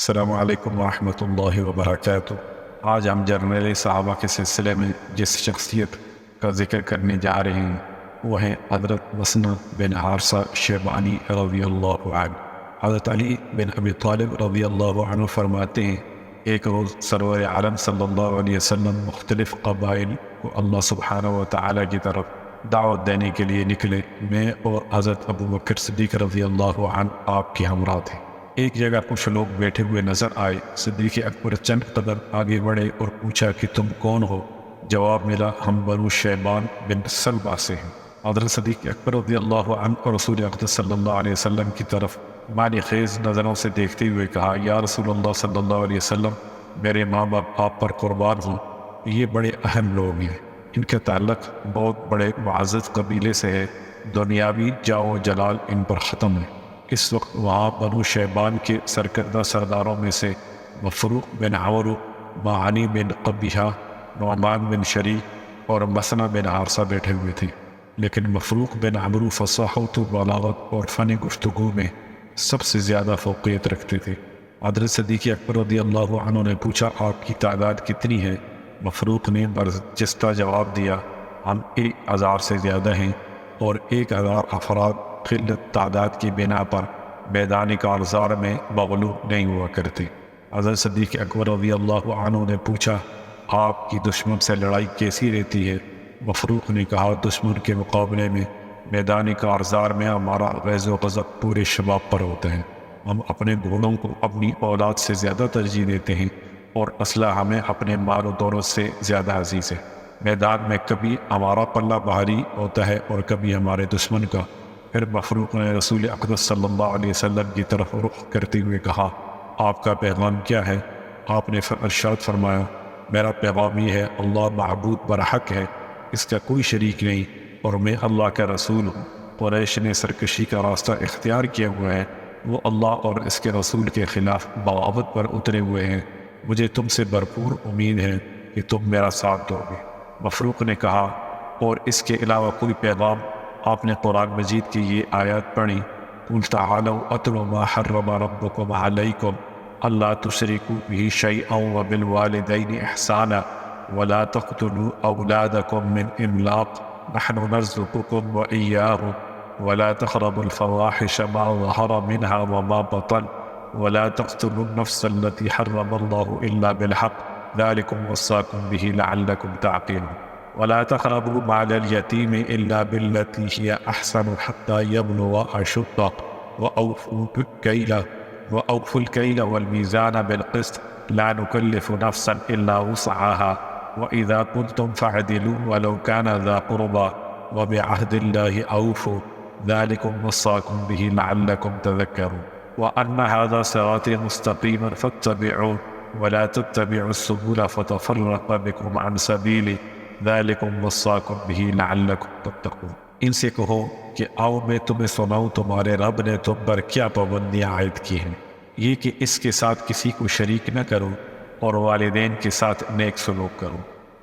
السلام علیکم ورحمۃ اللہ وبرکاتہ۔ آج ہم جرنیل صحابہ کے سلسلے میں جس شخصیت کا ذکر کرنے جا رہے ہیں وہ ہیں حضرت مسنہ بن حارثہ شیبانی رضی اللہ عنہ۔ حضرت علی بن ابی طالب رضی اللہ عنہ فرماتے ہیں، ایک روز سرور عالم صلی اللہ علیہ وسلم مختلف قبائل کو اللہ سبحانہ و تعالیٰ کی طرف دعوت دینے کے لیے نکلے۔ میں اور حضرت ابو بکر صدیق رضی اللہ عنہ آپ کے ہمراہ تھے۔ ایک جگہ کچھ لوگ بیٹھے ہوئے نظر آئے۔ صدیق اکبر چند قدم آگے بڑھے اور پوچھا کہ تم کون ہو؟ جواب ملا، ہم بنو شیبان بن سلبہ سے ہیں۔ حضرت صدیق اکبر رضی اللہ عنہ اور رسول اقدس صلی اللہ علیہ وسلم کی طرف معنی خیز نظروں سے دیکھتے ہوئے کہا، یا رسول اللہ صلی اللہ علیہ وسلم، میرے ماں باپ آپ پر قربان ہوں، یہ بڑے اہم لوگ ہیں، ان کا تعلق بہت بڑے معزز قبیلے سے ہے، دنیاوی جاہ و جلال ان پر ختم ہے۔ اس وقت وہاں بنو شیبان کے سرکردہ سرداروں میں سے مفروق بن عمرو، معانی بن قبیحہ، نعمان بن شریک اور مسنہ بن حارثہ بیٹھے ہوئے تھے، لیکن مفروق بن عمرو فصاحت و بلاغت اور فن گفتگو میں سب سے زیادہ فوقیت رکھتے تھے۔ حضرت صدیق اکبر رضی اللہ عنہ نے پوچھا، آپ کی تعداد کتنی ہے؟ مفروق نے برجستہ جواب دیا، ہم 1000 سے زیادہ ہیں اور 1000 افراد قلت تعداد کی بنا پر میدان کارزار میں مغلوب نہیں ہوا کرتے۔ حضرت صدیق اکبر رضی اللہ عنہ نے پوچھا، آپ کی دشمن سے لڑائی کیسی رہتی ہے؟ مفروق نے کہا، دشمن کے مقابلے میں میدان کارزار میں ہمارا غیظ و غضب پورے شباب پر ہوتا ہے، ہم اپنے گھوڑوں کو اپنی اولاد سے زیادہ ترجیح دیتے ہیں اور اسلحہ ہمیں اپنے مال و دولت سے زیادہ عزیز ہے۔ میدان میں کبھی ہمارا پلہ بھاری ہوتا ہے اور کبھی ہمارے دشمن کا۔ پھر مفروق نے رسول اقدس صلی اللہ علیہ وسلم کی طرف رخ کرتے ہوئے کہا، آپ کا پیغام کیا ہے؟ آپ نے ارشاد فرمایا، میرا پیغام یہ ہے، اللہ معبود برحق ہے، اس کا کوئی شریک نہیں، اور میں اللہ کا رسول ہوں۔ قریش نے سرکشی کا راستہ اختیار کیا ہوا ہے، وہ اللہ اور اس کے رسول کے خلاف بغاوت پر اترے ہوئے ہیں، مجھے تم سے بھرپور امید ہے کہ تم میرا ساتھ دو گے۔ مفروق نے کہا، اور اس کے علاوہ کوئی پیغام؟ آپ نے قرآن مجید کی یہ آیات پڑھی، قُلْ تَعَالَوْا أَتْلُ مَا حَرَّمَ رَبُّكُمْ عَلَيْكُمْ أَلَّا تُشْرِكُوا بِهِ شَيْئًا وَبِالْوَالِدَيْنِ إِحْسَانًا وَلَا تَقْتُلُوا أَوْلَادَكُمْ مِنْ إِمْلَاقٍ نَحْنُ نَرْزُقُكُمْ وَإِيَّاهُمْ وَلَا تَقْرَبُوا الْفَوَاحِشَ مَا ظَهَرَ مِنْهَا وَمَا بَطَنَ وَلَا تَقْتُلُوا النَّفْسَ الَّتِي حَرَّمَ اللَّهُ إِلَّا بِالْحَقِّ ذَلِكُمْ وَصَّاكُمْ بِهِ لَعَلَّكُمْ تَعْقِلُونَ وَلَا تَقْرَبُوا مَالَ الْيَتِيمِ إِلَّا بِالَّتِي هِيَ أَحْسَنُ حَتَّى يَبْلُغَ أَشُدَّهُ وَأَوْفُوا الْكَيْلَ وَالْمِيزَانَ بِالْقِسْطِ لَا نُكَلِّفُ نَفْسًا إِلَّا وُسْعَهَا وَإِذَا قُلْتُمْ فَاعْدِلُوا وَلَوْ كَانَ ذَا قُرْبَىٰ وَبِعَهْدِ اللَّهِ أَوْفُوا ذَلِكُمْ وَصَّاكُمْ بِهِ لَعَلَّكُمْ تَذَكَّرُونَ وَأَنَّ هَٰذَا صِرَاطِي مُسْتَقِيمًا فَاتَّبِعُوهُ وَلَا تَتَّبِعُوا السُّبُلَ فَتَفَرَّقَ بِكُمْ عَنْ سَبِيلِهِ ذَلِكُمْ وَصَّاكُمْ بِهِ لَعَلَّكُمْ تَتَّقُونَ۔ ان سے کہو کہ آؤ میں تمہیں سناؤں تمہارے رب نے تم پر کیا پابندیاں عائد کی ہیں، یہ کہ اس کے ساتھ کسی کو شریک نہ کرو اور والدین کے ساتھ نیک سلوک کرو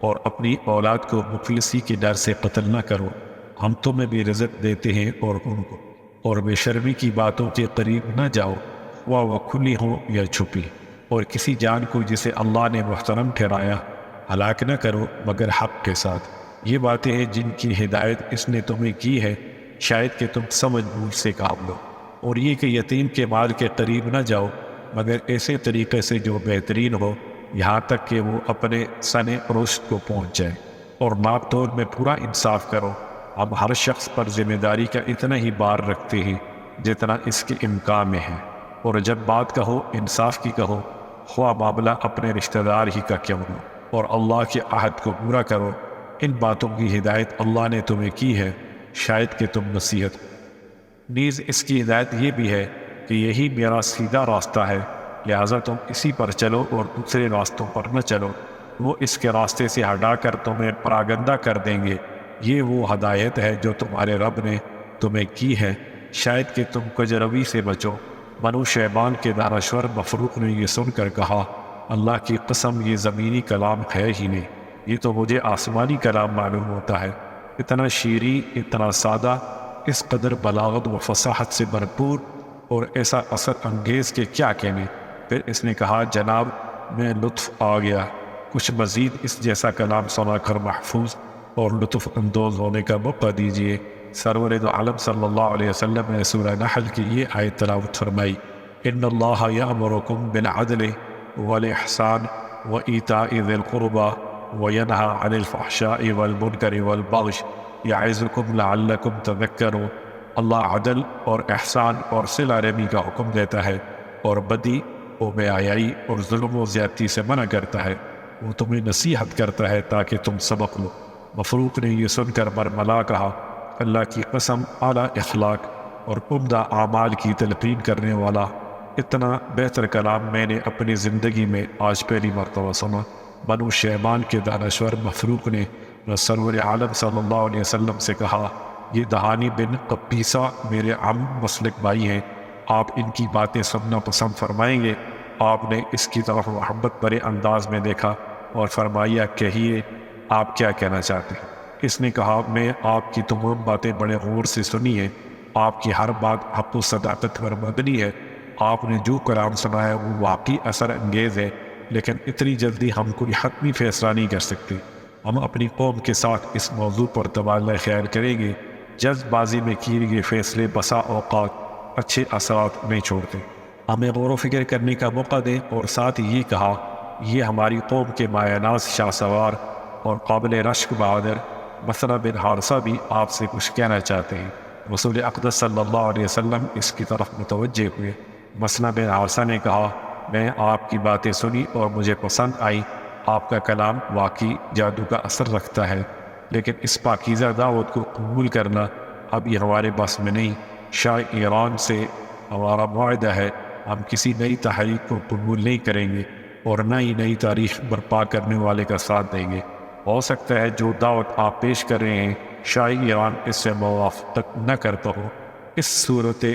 اور اپنی اولاد کو مفلسی کے ڈر سے قتل نہ کرو، ہم تمہیں بھی رزق دیتے ہیں اور ان کو، اور بے شرمی کی باتوں کے قریب نہ جاؤ، وہ کھلی ہو یا چھپی، اور کسی جان کو جسے اللہ نے محترم ٹھہرایا ہلاک نہ کرو مگر حق کے ساتھ۔ یہ باتیں ہیں جن کی ہدایت اس نے تمہیں کی ہے، شاید کہ تم سمجھ بوجھ سے کام لو، اور یہ کہ یتیم کے مال کے قریب نہ جاؤ مگر ایسے طریقے سے جو بہترین ہو، یہاں تک کہ وہ اپنے سن رشد کو پہنچ جائے، اور ناپ تول میں پورا انصاف کرو۔ ہم ہر شخص پر ذمہ داری کا اتنا ہی بار رکھتے ہیں جتنا اس کے امکان میں ہے، اور جب بات کہو انصاف کی کہو، خواہ معاملہ اپنے رشتہ دار ہی کا کیوں نہ، اور اللہ کے عہد کو پورا کرو۔ ان باتوں کی ہدایت اللہ نے تمہیں کی ہے، شاید کہ تم نصیحت۔ نیز اس کی ہدایت یہ بھی ہے کہ یہی میرا سیدھا راستہ ہے، لہٰذا تم اسی پر چلو اور دوسرے راستوں پر نہ چلو، وہ اس کے راستے سے ہٹا کر تمہیں پراگندہ کر دیں گے۔ یہ وہ ہدایت ہے جو تمہارے رب نے تمہیں کی ہے، شاید کہ تم کجروی سے بچو۔ بنو شیبان کے دانشور مفروق نے یہ سن کر کہا، اللہ کی قسم یہ زمینی کلام ہے ہی نہیں، یہ تو مجھے آسمانی کلام معلوم ہوتا ہے، اتنا شیریں، اتنا سادہ، اس قدر بلاغت و فصاحت سے بھرپور اور ایسا اثر انگیز کہ کیا کہنے۔ پھر اس نے کہا جناب میں لطف آ گیا، کچھ مزید اس جیسا کلام سنا کر محفوظ اور لطف اندوز ہونے کا موقع دیجیے۔ سرور دو عالم صلی اللہ علیہ وسلم نے سورہ نحل کی یہ آیت تلاوت فرمائی، ان اللہ یأمرکم بالعدل والاحسان وایتاء ذی القربى وینہی عن الفحشاء والمنکر والبغی یعظکم لعلکم تذکرون۔ اللہ عدل اور احسان اور صلہ رحمی کا حکم دیتا ہے اور بدی و بے حیائی اور ظلم و زیادتی سے منع کرتا ہے، وہ تمہیں نصیحت کرتا ہے تاکہ تم سبق لو۔ مفروق نے یہ سن کر برملا کہا، اللہ کی قسم، اعلیٰ اخلاق اور عمدہ اعمال کی تلقین کرنے والا اتنا بہتر کلام میں نے اپنی زندگی میں آج پہلی مرتبہ سنا۔ بنو شیبان کے دانشور مفروق نے سرور عالم صلی اللہ علیہ وسلم سے کہا، یہ دہانی بن قبیصہ میرے عم مسلک بھائی ہیں، آپ ان کی باتیں سننا پسند فرمائیں گے؟ آپ نے اس کی طرف محبت بھرے انداز میں دیکھا اور فرمایا، کہیے آپ کیا کہنا چاہتے ہیں؟ اس نے کہا، میں آپ کی تمام باتیں بڑے غور سے سنی ہیں، آپ کی ہر بات حق و صداقت پر مبنی ہے، آپ نے جو کلام سنا ہے وہ واقعی اثر انگیز ہے، لیکن اتنی جلدی ہم کوئی حتمی فیصلہ نہیں کر سکتے، ہم اپنی قوم کے ساتھ اس موضوع پر تبادلہ خیال کریں گے، جلد بازی میں کیے گئے فیصلے بسا اوقات اچھے اثرات نہیں چھوڑتے، ہمیں غور و فکر کرنے کا موقع دیں۔ اور ساتھ یہ کہا، یہ ہماری قوم کے مایہ ناز شاہ سوار اور قابل رشک بہادر مسنہ بن حارثہ بھی آپ سے کچھ کہنا چاہتے ہیں۔ رسول اقدس صلی اللہ علیہ وسلم اس کی طرف متوجہ ہوئے۔ مسنہ بن حارثہ نے کہا، میں آپ کی باتیں سنی اور مجھے پسند آئی، آپ کا کلام واقعی جادو کا اثر رکھتا ہے، لیکن اس پاکیزہ دعوت کو قبول کرنا اب یہ ہمارے بس میں نہیں۔ شاہ ایران سے ہمارا معاہدہ ہے، ہم کسی نئی تحریک کو قبول نہیں کریں گے اور نہ ہی نئی تاریخ برپا کرنے والے کا ساتھ دیں گے۔ ہو سکتا ہے جو دعوت آپ پیش کر رہے ہیں شاہ ایران اس سے موافقت نہ کرتا ہو، اس صورت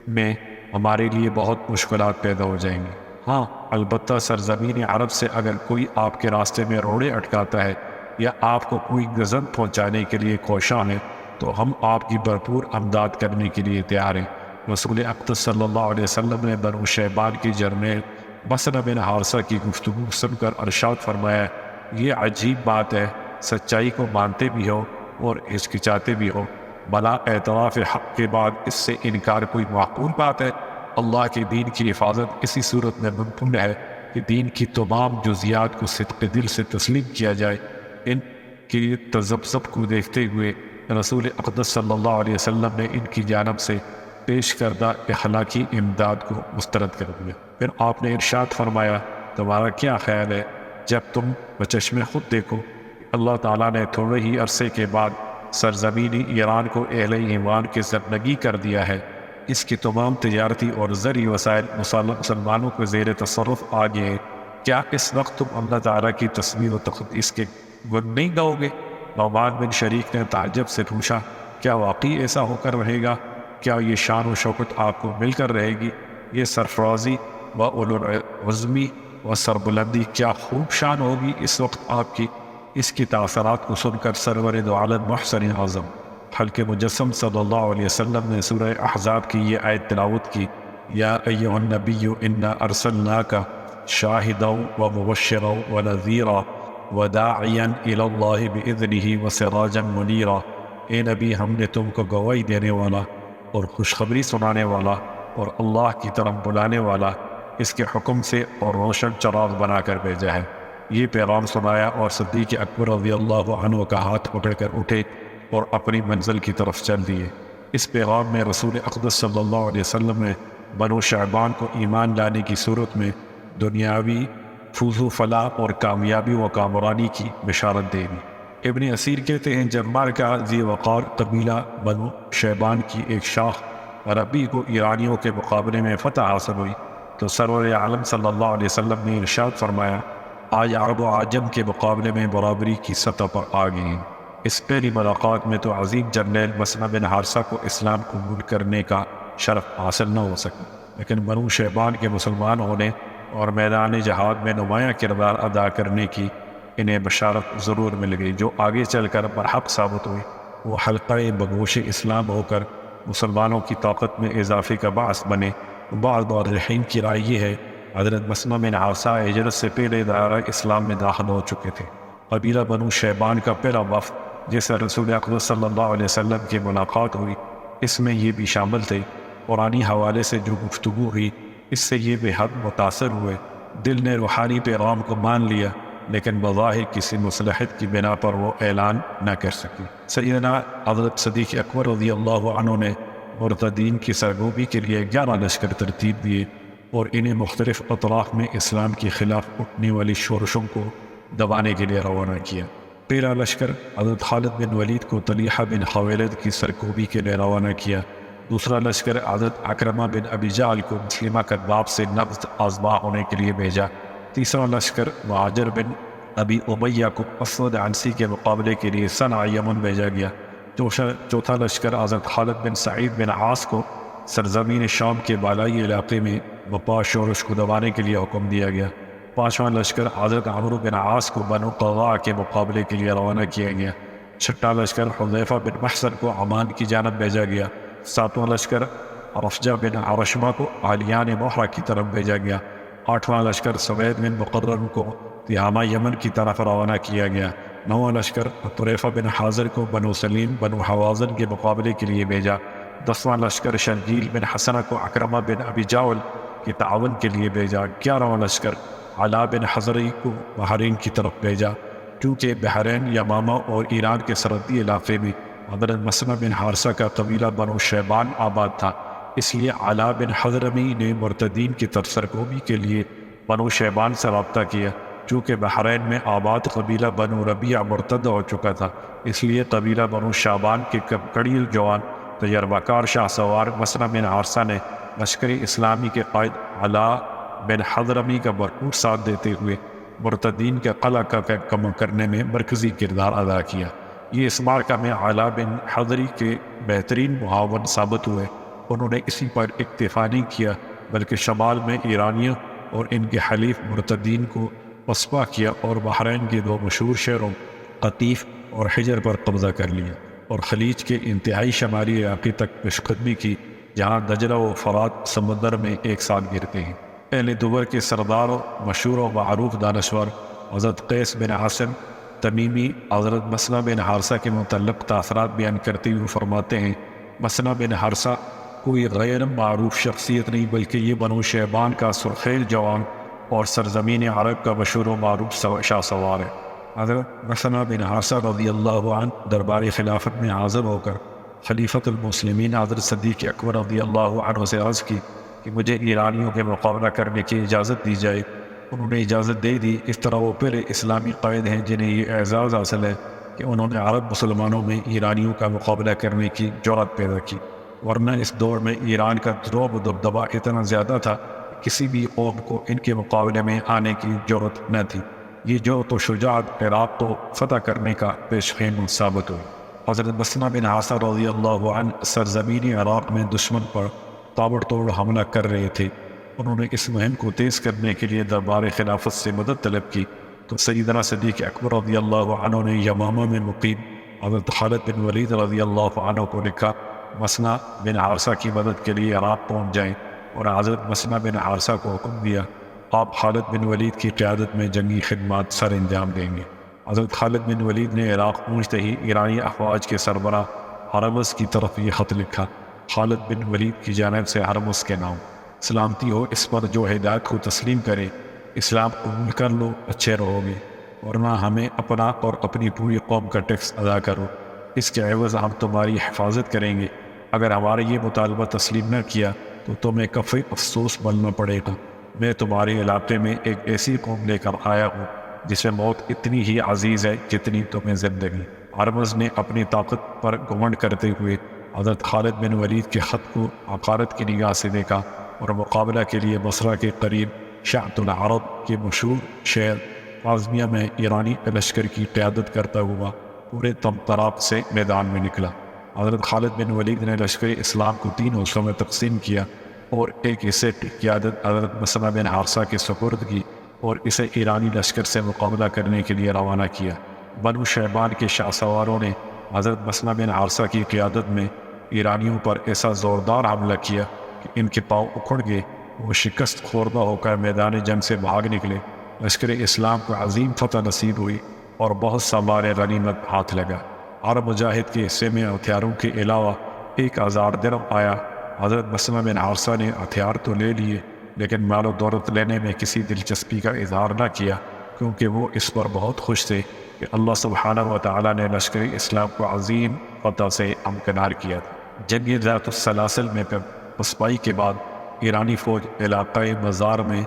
میں ہمارے لیے بہت مشکلات پیدا ہو جائیں گی۔ ہاں البتہ سرزمین عرب سے اگر کوئی آپ کے راستے میں روڑے اٹکاتا ہے یا آپ کو کوئی غضب پہنچانے کے لیے کوشاں ہے تو ہم آپ کی بھرپور امداد کرنے کے لیے تیار ہیں۔ رسول اقدس صلی اللہ علیہ وسلم نے بنو شیبان کی جرنیل مسنہ بن حارثہ کی گفتگو سن کر ارشاد فرمایا، یہ عجیب بات ہے، سچائی کو مانتے بھی ہو اور ہچکچاتے بھی ہو، بلا اعتراف حق کے بعد اس سے انکار کوئی معقول بات ہے؟ اللہ کے دین کی حفاظت اسی صورت میں ممکن ہے کہ دین کی تمام جزیات کو صدق دل سے تسلیم کیا جائے۔ ان کی تذبذب کو دیکھتے ہوئے رسول اقدس صلی اللہ علیہ وسلم نے ان کی جانب سے پیش کردہ اخلاقی امداد کو مسترد کر دیا۔ پھر آپ نے ارشاد فرمایا، تمہارا کیا خیال ہے جب تم بچشم خود دیکھو اللہ تعالیٰ نے تھوڑے ہی عرصے کے بعد سرزمین ایران کو اہل ایمان کی زندگی کر دیا ہے، اس کے تمام تجارتی اور زرعی وسائل مسلمانوں کے زیر تصرف آ گئے ہیں، کیا اس وقت تم اللہ تعالیٰ کی تصویر و تقدیس کے گن نہیں گاؤ گے؟ نعمان بن شریک نے تعجب سے پوچھا، کیا واقعی ایسا ہو کر رہے گا؟ کیا یہ شان و شوکت آپ کو مل کر رہے گی؟ یہ سرفرازی و علوالعظمی و سربلندی کیا خوب شان ہوگی اس وقت آپ کی؟ اس کی تاثرات کو سن کر سرور دو عالم محسن اعظم حلق مجسم صلی اللہ علیہ وسلم نے سورہ احزاب کی یہ آیت تلاوت کی، یا ایھا النبی انا ارسلناک شاہدا و مبشرا و نذیرا وداعیا الی اللہ باذنہ وسراجا منیرا، اے نبی ہم نے تم کو گواہی دینے والا اور خوشخبری سنانے والا اور اللہ کی طرف بلانے والا اس کے حکم سے اور روشن چراغ بنا کر بھیجا ہے۔ یہ پیغام سنایا اور صدیق اکبر رضی اللہ عنہ کا ہاتھ پکڑ کر اٹھے اور اپنی منزل کی طرف چل دیے۔ اس پیغام میں رسول اقدس صلی اللہ علیہ وسلم نے بنو شعبان کو ایمان لانے کی صورت میں دنیاوی فوز و فلاح اور کامیابی و کامرانی کی بشارت دے دی۔ ابن اسیر کہتے ہیں جب مارکہ ذی وقار قبیلہ بنو شیبان کی ایک شاخ عربی کو ایرانیوں کے مقابلے میں فتح حاصل ہوئی تو سرور عالم صلی اللہ علیہ وسلم نے ارشاد فرمایا، آج عرب و عجم کے مقابلے میں برابری کی سطح پر آ گئے ہیں۔ اس پہلی ملاقات میں تو عظیم جرنیل مسنہ بن حارثہ کو اسلام قبول کرنے کا شرف حاصل نہ ہو سکا، لیکن بنو شیبان کے مسلمان ہونے اور میدان جہاد میں نمایاں کردار ادا کرنے کی انہیں بشارت ضرور مل گئی، جو آگے چل کر برحق ثابت ہوئی۔ وہ حلقہ بگوش اسلام ہو کر مسلمانوں کی طاقت میں اضافے کا باعث بنے۔ بعض مورخین کی رائے یہ ہے حضرت مسلمہ بن عاصہ ہجرت سے پہلے دائرہ اسلام میں داخل ہو چکے تھے۔ قبیلہ بنو شیبان کا پہلا وفد جس سے رسول اقدس صلی اللہ علیہ وسلم کی ملاقات ہوئی، اس میں یہ بھی شامل تھے۔ قرآنی حوالے سے جو گفتگو ہوئی اس سے یہ بے حد متاثر ہوئے، دل نے روحانی پیغام کو مان لیا، لیکن بظاہر کسی مصلحت کی بنا پر وہ اعلان نہ کر سکی۔ سیدنا حضرت صدیق اکبر رضی اللہ عنہ نے مرتدین کی سرگوبی کے لیے 11 لشکر ترتیب دیے اور انہیں مختلف اطراف میں اسلام کے خلاف اٹھنے والی شورشوں کو دبانے کے لیے روانہ کیا۔ پہلا لشکر حضرت خالد بن ولید کو طلیحہ بن خویلد کی سرکوبی کے لیے روانہ کیا۔ دوسرا لشکر حضرت اکرمہ بن ابی جہل کو مسلمہ کذاب سے نبض آزما ہونے کے لیے بھیجا۔ تیسرا لشکر مہاجر بن ابی امیہ کو اسود عنسی کے مقابلے کے لیے صنعا یمن بھیجا گیا۔ چوتھا لشکر حضرت خالد بن سعید بن عاص کو سرزمین شام کے بالائی علاقے میں وبا شورش کو دبانے کے لیے حکم دیا گیا۔ پانچواں لشکر حضرت عمرو بن عاص کو بنو قضاع کے مقابلے کے لیے روانہ کیا گیا۔ چھٹا لشکر حذیفہ بن محصن کو عمان کی جانب بھیجا گیا۔ ساتواں لشکر رفجہ بن عرشمہ کو عالیان محرہ کی طرف بھیجا گیا۔ آٹھواں لشکر سوید بن مقرن کو تہامہ یمن کی طرف روانہ کیا گیا۔ نواں لشکر طریفہ بن حاضر کو بنو سلیم بنو حوازن کے مقابلے کے لیے بھیجا۔ 10واں لشکر شرجیل بن حسنہ کو اکرمہ بن ابی جاول کے تعاون کے لیے بھیجا۔ 11واں لشکر علا بن حضری کو بحرین کی طرف بھیجا، کیونکہ بحرین یمامہ اور ایران کے سرحدی علاقے میں حضرت مسلمہ بن حارثہ کا قبیلہ بنو شیبان آباد تھا، اس لیے علا بن حضرمی نے مرتدین کی سرکوبی کے لیے بنو شیبان سے رابطہ کیا۔ چونکہ بحرین میں آباد قبیلہ بنو ربیع مرتد ہو چکا تھا، اس لیے قبیلہ بنو شیبان کے کڑی جوان تجربہ کار شاہ سوار مسلمہ بن حارثہ نے لشکر اسلامی کے قائد علا بن حضرمی کا بھرپور ساتھ دیتے ہوئے مرتدین کے قلعہ کا کم کرنے میں مرکزی کردار ادا کیا۔ یہ اس معرکہ میں علا بن حضری کے بہترین معاون ثابت ہوئے۔ انہوں نے اسی پر اکتفا نہیں کیا بلکہ شمال میں ایرانیوں اور ان کے حلیف مرتدین کو پسپا کیا اور بحرین کے 2 مشہور شہروں قطیف اور حجر پر قبضہ کر لیا اور خلیج کے انتہائی شمالی علاقے تک پیش قدمی کی، جہاں دجلہ و فرات سمندر میں ایک ساتھ گرتے ہیں۔ اہل دور کے سردار مشہور و معروف دانشور حضرت قیس بن عاصم تمیمی حضرت مسلمہ بن حارثہ کے متعلق تاثرات بیان کرتے ہوئے فرماتے ہیں، مسلمہ بن حارثہ کوئی غیر معروف شخصیت نہیں بلکہ یہ بنو شیبان کا سرخیل جوان اور سرزمین عرب کا مشہور و معروف شاہ سوار ہے۔ حضرت مسلمہ بن حارثہ رضی اللہ عنہ دربار خلافت میں حاضر ہو کر خلیفۃ المسلمین حضرت صدیق اکبر رضی اللہ عنہ سے عرض کی کہ مجھے ایرانیوں کے مقابلہ کرنے کی اجازت دی جائے۔ انہوں نے اجازت دے دی۔ اس طرح وہ پہلے اسلامی قائد ہیں جنہیں یہ اعزاز حاصل ہے کہ انہوں نے عرب مسلمانوں میں ایرانیوں کا مقابلہ کرنے کی جرأت پیدا کی، ورنہ اس دور میں ایران کا رعب و دبدبہ اتنا زیادہ تھا کہ کسی بھی قوم کو ان کے مقابلے میں آنے کی جرأت نہ تھی۔ یہ جرأت و شجاعت عراق کو فتح کرنے کا پیش خیم ثابت ہوئی۔ حضرت مسلمہ بن حارثہ رضی اللہ عنہ سرزمین عراق میں دشمن پر تابڑ توڑ حملہ کر رہے تھے۔ انہوں نے اس مہم کو تیز کرنے کے لیے دربار خلافت سے مدد طلب کی تو سیدنا صدیق اکبر رضی اللہ عنہ نے یمامہ میں مقیم حضرت خالد بن ولید رضی اللہ عنہ کو لکھا مسلمہ بن حارثہ کی مدد کے لیے عراق پہنچ جائیں، اور حضرت مسلمہ بن حارثہ کو حکم دیا آپ خالد بن ولید کی قیادت میں جنگی خدمات سر انجام دیں گے۔ حضرت خالد بن ولید نے عراق پہنچتے ہی ایرانی افواج کے سربراہ ہرمز کی طرف یہ خط لکھا، خالد بن ولید کی جانب سے ہرمز کے نام، سلامتی ہو اس پر جو ہدایت کو تسلیم کرے، اسلام قبول کر لو اچھے رہو گے، ورنہ ہمیں اپنا اور اپنی پوری قوم کا ٹیکس ادا کرو، اس کے عوض ہم تمہاری حفاظت کریں گے۔ اگر ہمارا یہ مطالبہ تسلیم نہ کیا تو تمہیں کفی افسوس بننا پڑے گا۔ میں تمہارے علاقے میں ایک ایسی قوم لے کر آیا ہوں جسے موت اتنی ہی عزیز ہے جتنی تمہیں زندگی۔ ہرمز نے اپنی طاقت پر گھمنڈ کرتے ہوئے حضرت خالد بن ولید کے خط کو حقارت کی نگاہ سے دیکھا اور مقابلہ کے لیے بصرہ کے قریب شعت العرب کے مشہور شہر قازمیہ میں ایرانی لشکر کی قیادت کرتا ہوا پورے طمطراق سے میدان میں نکلا۔ حضرت خالد بن ولید نے لشکر اسلام کو 3 حصوں میں تقسیم کیا اور ایک حصے کی قیادت حضرت مسلمہ بن حارثہ کے سپرد کی اور اسے ایرانی لشکر سے مقابلہ کرنے کے لیے روانہ کیا۔ بنو شیبان کے شاہ سواروں نے حضرت مسلمہ بن حارثہ کی قیادت میں ایرانیوں پر ایسا زوردار حملہ کیا کہ ان کے پاؤں اکھڑ گئے وہ شکست خوردہ ہو کر میدان جنگ سے بھاگ نکلے۔ لشکر اسلام کو عظیم فتح نصیب ہوئی اور بہت سا مال غنیمت ہاتھ لگا۔ عرب مجاہد کے حصے میں ہتھیاروں کے علاوہ 1000 درہم آیا۔ حضرت مسلمہ بن حارثہ نے ہتھیار تو لے لیے لیکن مال و دولت لینے میں کسی دلچسپی کا اظہار نہ کیا، کیونکہ وہ اس پر بہت خوش تھے کہ اللہ سبحانہ و تعالیٰ نے لشکر اسلام کو عظیم فتح سے ہمکنار کیا تھا۔ جنگ ذات السلاسل میں پسپائی کے بعد ایرانی فوج علاقۂ مزار میں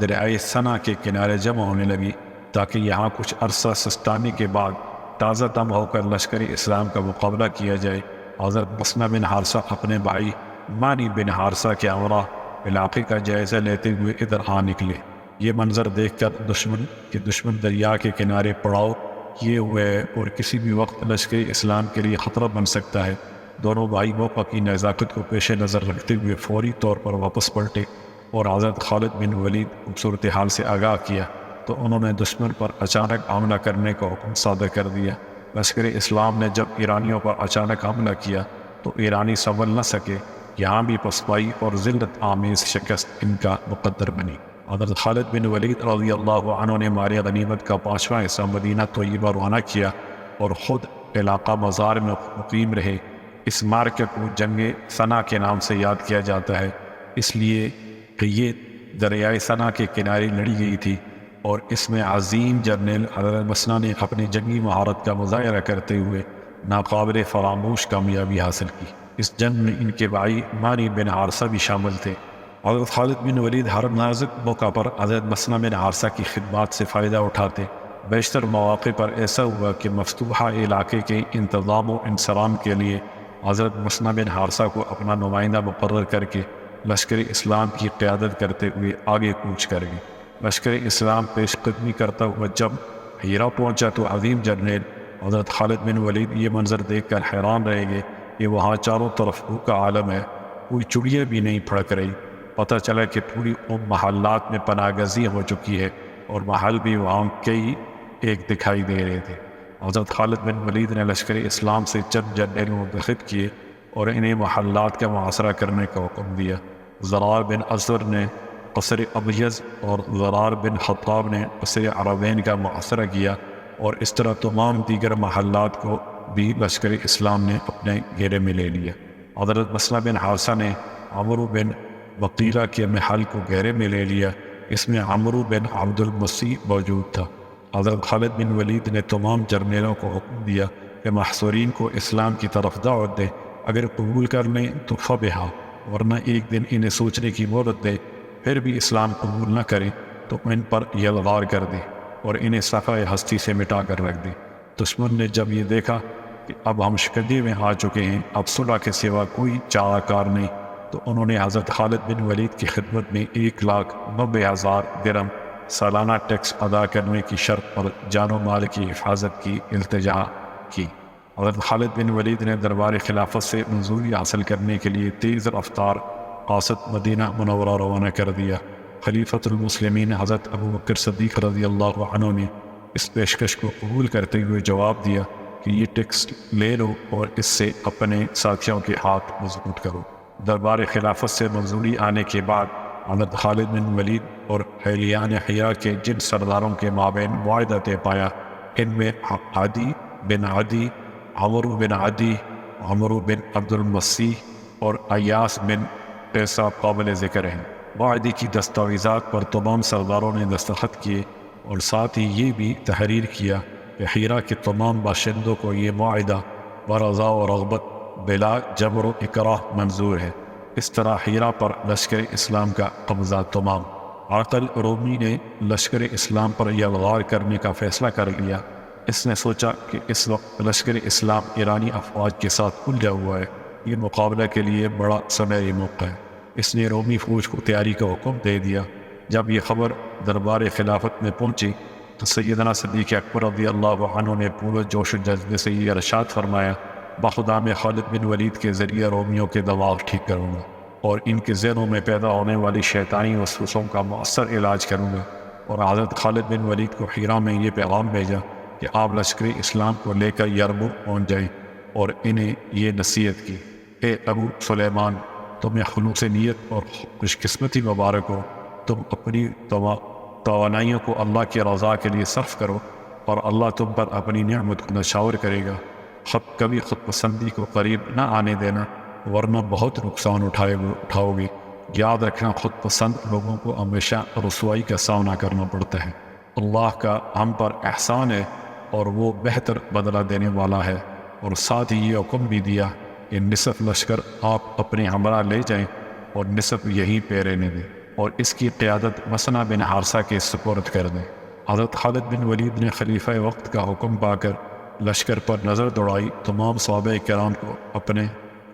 دریائے سنا کے کنارے جمع ہونے لگی تاکہ یہاں کچھ عرصہ سستانی کے بعد تازہ دم ہو کر لشکر اسلام کا مقابلہ کیا جائے۔ حضرت مسلمہ بن حارثہ اپنے بھائی مانی بن حارثہ کے ہمراہ علاقے کا جائزہ لیتے ہوئے ادھر آ نکلے۔ یہ منظر دیکھ کر دشمن دریا کے کنارے پڑاؤ کیے ہوئے اور کسی بھی وقت لشکر اسلام کے لیے خطرہ بن سکتا ہے۔ دونوں بھائی موقع کی نزاکت کو پیش نظر رکھتے ہوئے فوری طور پر واپس پلٹے اور حضرت خالد بن ولید صورتحال سے آگاہ کیا تو انہوں نے دشمن پر اچانک حملہ کرنے کا حکم صادر کر دیا۔ لشکر اسلام نے جب ایرانیوں پر اچانک حملہ کیا تو ایرانی سنبھل نہ سکے۔ یہاں بھی پسپائی اور ذلت آمیز شکست ان کا مقدر بنی۔ حضرت خالد بن ولید رضی اللہ عنہ نے مال غنیمت کا 5واں حصہ مدینہ طیبہ روانہ کیا اور خود علاقہ مزار میں مقیم رہے۔ اس مارکے کو جنگ سنا کے نام سے یاد کیا جاتا ہے، اس لیے کہ یہ دریائے سنا کے کنارے لڑی گئی تھی اور اس میں عظیم جرنیل حضرت مسلمہ نے اپنی جنگی مہارت کا مظاہرہ کرتے ہوئے ناقابل فراموش کامیابی حاصل کی۔ اس جنگ میں ان کے بھائی مانی بن حارثہ بھی شامل تھے۔ حضرت خالد بن ولید ہر نازک موقع پر حضرت مسلمہ بن حارثہ کی خدمات سے فائدہ اٹھاتے۔ بیشتر مواقع پر ایسا ہوا کہ مفتوحہ علاقے کے انتظام و انصرام کے لیے حضرت مسلمہ بن حارثہ کو اپنا نمائندہ مقرر کر کے لشکر اسلام کی قیادت کرتے ہوئے آگے کوچ کر گئے۔ لشکر اسلام پیش قدمی کرتا ہوا جب ہیرا پہنچا تو عظیم جرنیل حضرت خالد بن ولید یہ منظر دیکھ کر حیران رہ گئے کہ وہاں چاروں طرف بھوک کا عالم ہے، کوئی چڑیا بھی نہیں پھڑک رہی۔ پتہ چلا کہ پوری محلات میں پناہ گزی ہو چکی ہے اور محل بھی وہاں کئی ایک دکھائی دے رہے تھے۔ حضرت خالد بن ولید نے لشکر اسلام سے چند جرنیلوں منتخب کیے اور انہیں محلات کا محاصرہ کرنے کا حکم دیا۔ زرار بن ازور نے قصر ابیض اور زرار بن خطاب نے قصر عربین کا محاصرہ کیا اور اس طرح تمام دیگر محلات کو بھی لشکر اسلام نے اپنے گھیرے میں لے لیا۔ حضرت مسلمہ بن حارثہ نے عمرو بن وقیلہ کے محل کو گھیرے میں لے لیا۔ اس میں عمرو بن عبد المسیح موجود تھا۔ حضرت خالد بن ولید نے تمام جرنیلوں کو حکم دیا کہ محصورین کو اسلام کی طرف دعوت دے، اگر قبول کر لیں تو فبہا، ورنہ ایک دن انہیں سوچنے کی مہلت دے، پھر بھی اسلام قبول نہ کریں تو ان پر یلغار کر دے اور انہیں صفحہ ہستی سے مٹا کر رکھ دے۔ دشمن نے جب یہ دیکھا کہ اب ہم شکنجے میں آ چکے ہیں، اب صلح کے سوا کوئی چارہ کار نہیں، تو انہوں نے حضرت خالد بن ولید کی خدمت میں 1,90,000 درہم سالانہ ٹیکس ادا کرنے کی شرط پر جان و مال کی حفاظت کی التجا کی۔ حضرت خالد بن ولید نے دربار خلافت سے منظوری حاصل کرنے کے لیے تیز رفتار قاصد مدینہ منورہ روانہ کر دیا۔ خلیفۃ المسلمین حضرت ابو بکر صدیق رضی اللہ عنہ نے اس پیشکش کو قبول کرتے ہوئے جواب دیا کہ یہ ٹیکس لے لو اور اس سے اپنے ساتھیوں کے ہاتھ مضبوط کرو۔ دربار خلافت سے منظوری آنے کے بعد حضرت خالد بن ولید اور اہلیان حیا کے جن سرداروں کے مابین معاہدہ طے پایا، ان میں عدی بن عدی، عمرو بن عدی، عمرو بن عبد المسیح اور ایاس بن قیسہ قابل ذکر ہیں۔ معاہدے کی دستاویزات پر تمام سرداروں نے دستخط کیے اور ساتھ ہی یہ بھی تحریر کیا کہ ہیرا کے تمام باشندوں کو یہ معاہدہ برضا و رغبت بلا جبر و اکراہ منظور ہے۔ اس طرح ہیرا پر لشکر اسلام کا قبضہ تمام۔ عقل رومی نے لشکر اسلام پر یلغار کرنے کا فیصلہ کر لیا۔ اس نے سوچا کہ اس وقت لشکر اسلام ایرانی افواج کے ساتھ الجھا ہوا ہے، یہ مقابلہ کے لیے بڑا سنہری موقع ہے۔ اس نے رومی فوج کو تیاری کا حکم دے دیا۔ جب یہ خبر دربار خلافت میں پہنچی تو سیدنا صدیق اکبر رضی اللہ عنہ نے پورے جوش و جذبے سے یہ ارشاد فرمایا، بخدا میں خالد بن ولید کے ذریعے رومیوں کے دماغ ٹھیک کروں گا اور ان کے ذہنوں میں پیدا ہونے والی شیطانی وسوسوں کا مؤثر علاج کروں گا۔ اور حضرت خالد بن ولید کو ہیرا میں یہ پیغام بھیجا کہ آپ لشکر اسلام کو لے کر یرموک پہنچ جائیں اور انہیں یہ نصیحت کی، اے ابو سلیمان، تمہیں خلوص نیت اور خوش قسمتی مبارک ہو، تم اپنی توانائیوں کو اللہ کی رضا کے لیے صرف کرو اور اللہ تم پر اپنی نعمت کو نشاور کرے گا۔ کبھی خود پسندی کو قریب نہ آنے دینا، ورنہ بہت نقصان اٹھاؤ گی۔ یاد رکھنا، خود پسند لوگوں کو ہمیشہ رسوائی کا سامنا کرنا پڑتا ہے۔ اللہ کا ہم پر احسان ہے اور وہ بہتر بدلہ دینے والا ہے۔ اور ساتھ ہی یہ حکم بھی دیا کہ نصف لشکر آپ اپنے ہمراہ لے جائیں اور نصف یہیں پہ رہنے دیں، اور اس کی قیادت مسنہ بن حارثہ کے سپرد کر دیں۔ حضرت خالد بن ولید نے خلیفہ وقت کا حکم پا کر لشکر پر نظر دوڑائی، تمام صحابہ کرام کو اپنے